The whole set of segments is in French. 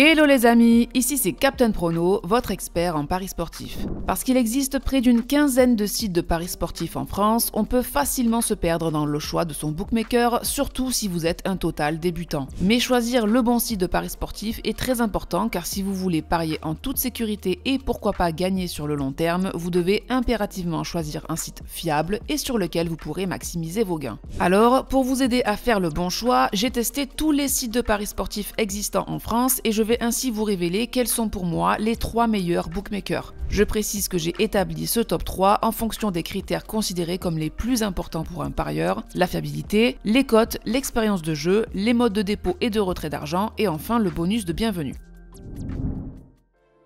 Hello les amis, ici c'est Captain Prono, votre expert en paris sportifs. Parce qu'il existe près d'une quinzaine de sites de paris sportifs en France, on peut facilement se perdre dans le choix de son bookmaker, surtout si vous êtes un total débutant. Mais choisir le bon site de paris sportifs est très important car si vous voulez parier en toute sécurité et pourquoi pas gagner sur le long terme, vous devez impérativement choisir un site fiable et sur lequel vous pourrez maximiser vos gains. Alors, pour vous aider à faire le bon choix, j'ai testé tous les sites de paris sportifs existants en France et je vais ainsi vous révéler quels sont pour moi les 3 meilleurs bookmakers. Je précise que j'ai établi ce top 3 en fonction des critères considérés comme les plus importants pour un parieur, la fiabilité, les cotes, l'expérience de jeu, les modes de dépôt et de retrait d'argent et enfin le bonus de bienvenue.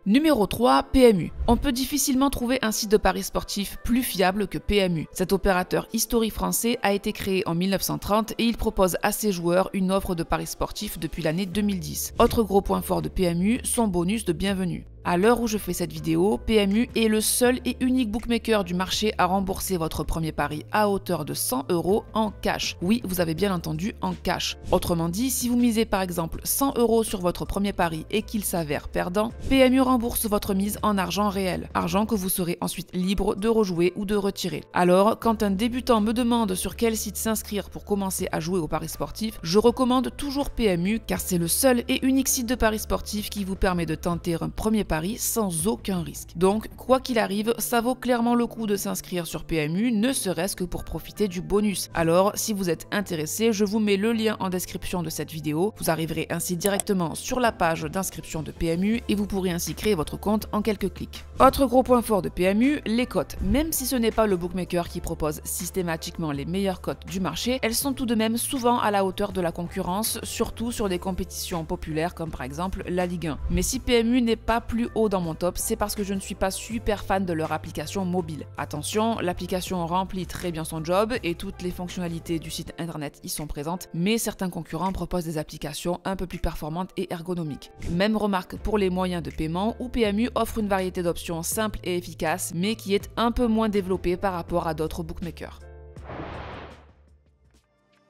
Numéro 3, PMU. On peut difficilement trouver un site de paris sportif plus fiable que PMU. Cet opérateur historique français a été créé en 1930 et il propose à ses joueurs une offre de paris sportifs depuis l'année 2010. Autre gros point fort de PMU, son bonus de bienvenue. À l'heure où je fais cette vidéo, PMU est le seul et unique bookmaker du marché à rembourser votre premier pari à hauteur de 100 € en cash. Oui, vous avez bien entendu, en cash. Autrement dit, si vous misez par exemple 100 € sur votre premier pari et qu'il s'avère perdant, PMU rembourse votre mise en argent réel. Argent que vous serez ensuite libre de rejouer ou de retirer. Alors, quand un débutant me demande sur quel site s'inscrire pour commencer à jouer au paris sportif, je recommande toujours PMU car c'est le seul et unique site de paris sportif qui vous permet de tenter un premier pari sans aucun risque. Donc, quoi qu'il arrive, ça vaut clairement le coup de s'inscrire sur PMU, ne serait-ce que pour profiter du bonus. Alors, si vous êtes intéressé, je vous mets le lien en description de cette vidéo. Vous arriverez ainsi directement sur la page d'inscription de PMU et vous pourrez ainsi créer votre compte en quelques clics. Autre gros point fort de PMU, les cotes. Même si ce n'est pas le bookmaker qui propose systématiquement les meilleures cotes du marché, elles sont tout de même souvent à la hauteur de la concurrence, surtout sur des compétitions populaires comme par exemple la Ligue 1. Mais si PMU n'est pas plus haut dans mon top, c'est parce que je ne suis pas super fan de leur application mobile. Attention, l'application remplit très bien son job et toutes les fonctionnalités du site internet y sont présentes, mais certains concurrents proposent des applications un peu plus performantes et ergonomiques. Même remarque pour les moyens de paiement où PMU offre une variété d'options simples et efficaces, mais qui est un peu moins développée par rapport à d'autres bookmakers.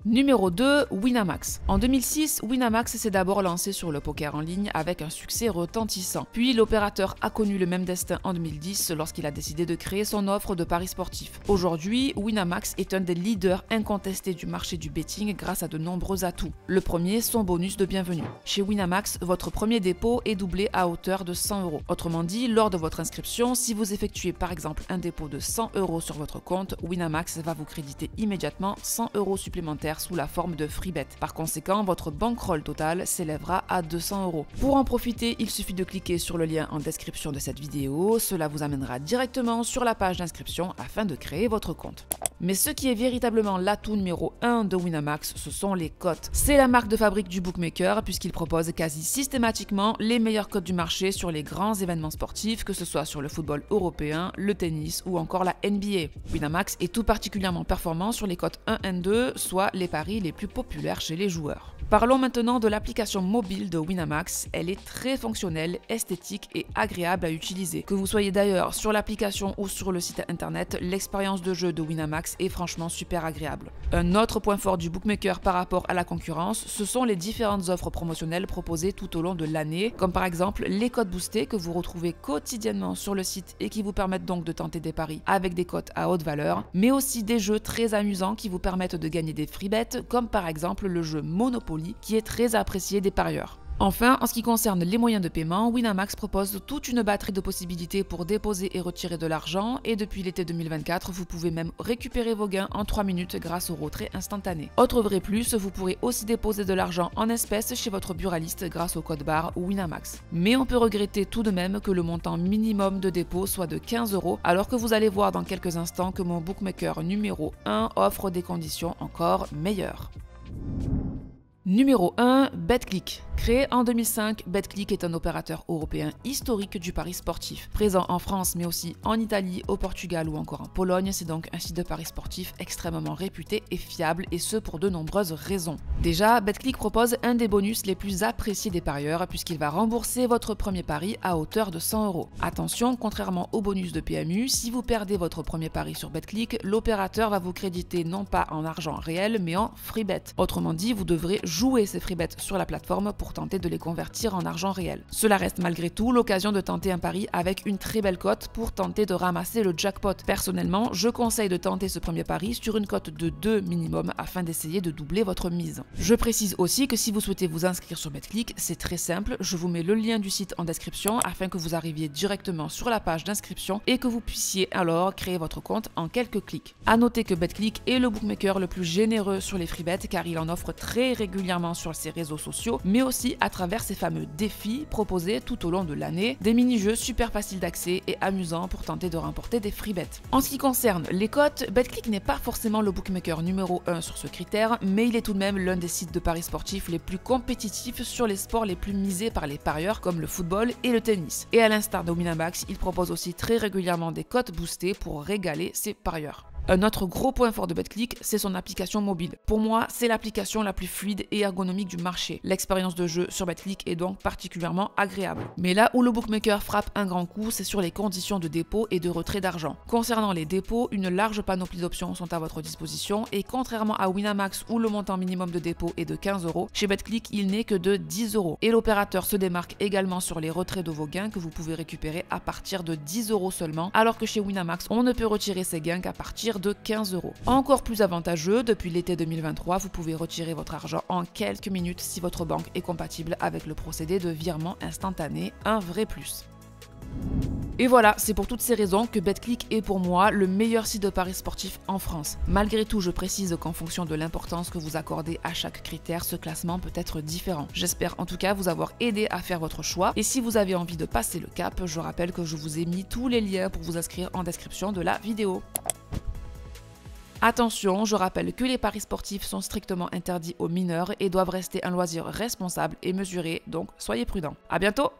Numéro 2, Winamax. En 2006, Winamax s'est d'abord lancé sur le poker en ligne avec un succès retentissant. Puis l'opérateur a connu le même destin en 2010 lorsqu'il a décidé de créer son offre de paris sportifs. Aujourd'hui, Winamax est un des leaders incontestés du marché du betting grâce à de nombreux atouts. Le premier, son bonus de bienvenue. Chez Winamax, votre premier dépôt est doublé à hauteur de 100 €. Autrement dit, lors de votre inscription, si vous effectuez par exemple un dépôt de 100 € sur votre compte, Winamax va vous créditer immédiatement 100 € supplémentaires sous la forme de free bet. Par conséquent, votre bankroll total s'élèvera à 200 €. Pour en profiter, il suffit de cliquer sur le lien en description de cette vidéo. Cela vous amènera directement sur la page d'inscription afin de créer votre compte. Mais ce qui est véritablement l'atout numéro 1 de Winamax, ce sont les cotes. C'est la marque de fabrique du bookmaker puisqu'il propose quasi systématiquement les meilleures cotes du marché sur les grands événements sportifs, que ce soit sur le football européen, le tennis ou encore la NBA. Winamax est tout particulièrement performant sur les cotes 1 et 2, soit les paris les plus populaires chez les joueurs. Parlons maintenant de l'application mobile de Winamax. Elle est très fonctionnelle, esthétique et agréable à utiliser. Que vous soyez d'ailleurs sur l'application ou sur le site internet, l'expérience de jeu de Winamax est franchement super agréable. Un autre point fort du bookmaker par rapport à la concurrence, ce sont les différentes offres promotionnelles proposées tout au long de l'année, comme par exemple les codes boostés que vous retrouvez quotidiennement sur le site et qui vous permettent donc de tenter des paris avec des cotes à haute valeur, mais aussi des jeux très amusants qui vous permettent de gagner des free bets, comme par exemple le jeu Monopoly qui est très apprécié des parieurs. Enfin, en ce qui concerne les moyens de paiement, Winamax propose toute une batterie de possibilités pour déposer et retirer de l'argent et depuis l'été 2024, vous pouvez même récupérer vos gains en 3 minutes grâce au retrait instantané. Autre vrai plus, vous pourrez aussi déposer de l'argent en espèces chez votre buraliste grâce au code barre Winamax. Mais on peut regretter tout de même que le montant minimum de dépôt soit de 15 € alors que vous allez voir dans quelques instants que mon bookmaker numéro 1 offre des conditions encore meilleures. Numéro 1, Betclic. Créé en 2005, Betclic est un opérateur européen historique du pari sportif. Présent en France mais aussi en Italie, au Portugal ou encore en Pologne, c'est donc un site de paris sportif extrêmement réputé et fiable et ce pour de nombreuses raisons. Déjà, Betclic propose un des bonus les plus appréciés des parieurs puisqu'il va rembourser votre premier pari à hauteur de 100 €. Attention, contrairement au bonus de PMU, si vous perdez votre premier pari sur Betclic, l'opérateur va vous créditer non pas en argent réel mais en free bet. Autrement dit, vous devrez jouer ces free bets sur la plateforme pour tenter de les convertir en argent réel. Cela reste malgré tout l'occasion de tenter un pari avec une très belle cote pour tenter de ramasser le jackpot. Personnellement, je conseille de tenter ce premier pari sur une cote de 2 minimum afin d'essayer de doubler votre mise. Je précise aussi que si vous souhaitez vous inscrire sur Betclic, c'est très simple, je vous mets le lien du site en description afin que vous arriviez directement sur la page d'inscription et que vous puissiez alors créer votre compte en quelques clics. A noter que Betclic est le bookmaker le plus généreux sur les free bets car il en offre très régulièrement sur ses réseaux sociaux, mais aussi à travers ses fameux défis proposés tout au long de l'année, des mini-jeux super faciles d'accès et amusants pour tenter de remporter des free bets. En ce qui concerne les cotes, Betclic n'est pas forcément le bookmaker numéro 1 sur ce critère, mais il est tout de même l'un des sites de paris sportifs les plus compétitifs sur les sports les plus misés par les parieurs comme le football et le tennis. Et à l'instar de Winamax, il propose aussi très régulièrement des cotes boostées pour régaler ses parieurs. Un autre gros point fort de Betclic, c'est son application mobile. Pour moi, c'est l'application la plus fluide et ergonomique du marché. L'expérience de jeu sur Betclic est donc particulièrement agréable. Mais là où le bookmaker frappe un grand coup, c'est sur les conditions de dépôt et de retrait d'argent. Concernant les dépôts, une large panoplie d'options sont à votre disposition et contrairement à Winamax où le montant minimum de dépôt est de 15 €, chez Betclic, il n'est que de 10 €. Et l'opérateur se démarque également sur les retraits de vos gains que vous pouvez récupérer à partir de 10 € seulement, alors que chez Winamax, on ne peut retirer ses gains qu'à partir de 15 €. Encore plus avantageux, depuis l'été 2023, vous pouvez retirer votre argent en quelques minutes si votre banque est compatible avec le procédé de virement instantané, un vrai plus. Et voilà, c'est pour toutes ces raisons que Betclic est pour moi le meilleur site de paris sportif en France. Malgré tout, je précise qu'en fonction de l'importance que vous accordez à chaque critère, ce classement peut être différent. J'espère en tout cas vous avoir aidé à faire votre choix. Et si vous avez envie de passer le cap, je rappelle que je vous ai mis tous les liens pour vous inscrire en description de la vidéo. Attention, je rappelle que les paris sportifs sont strictement interdits aux mineurs et doivent rester un loisir responsable et mesuré, donc soyez prudents. À bientôt!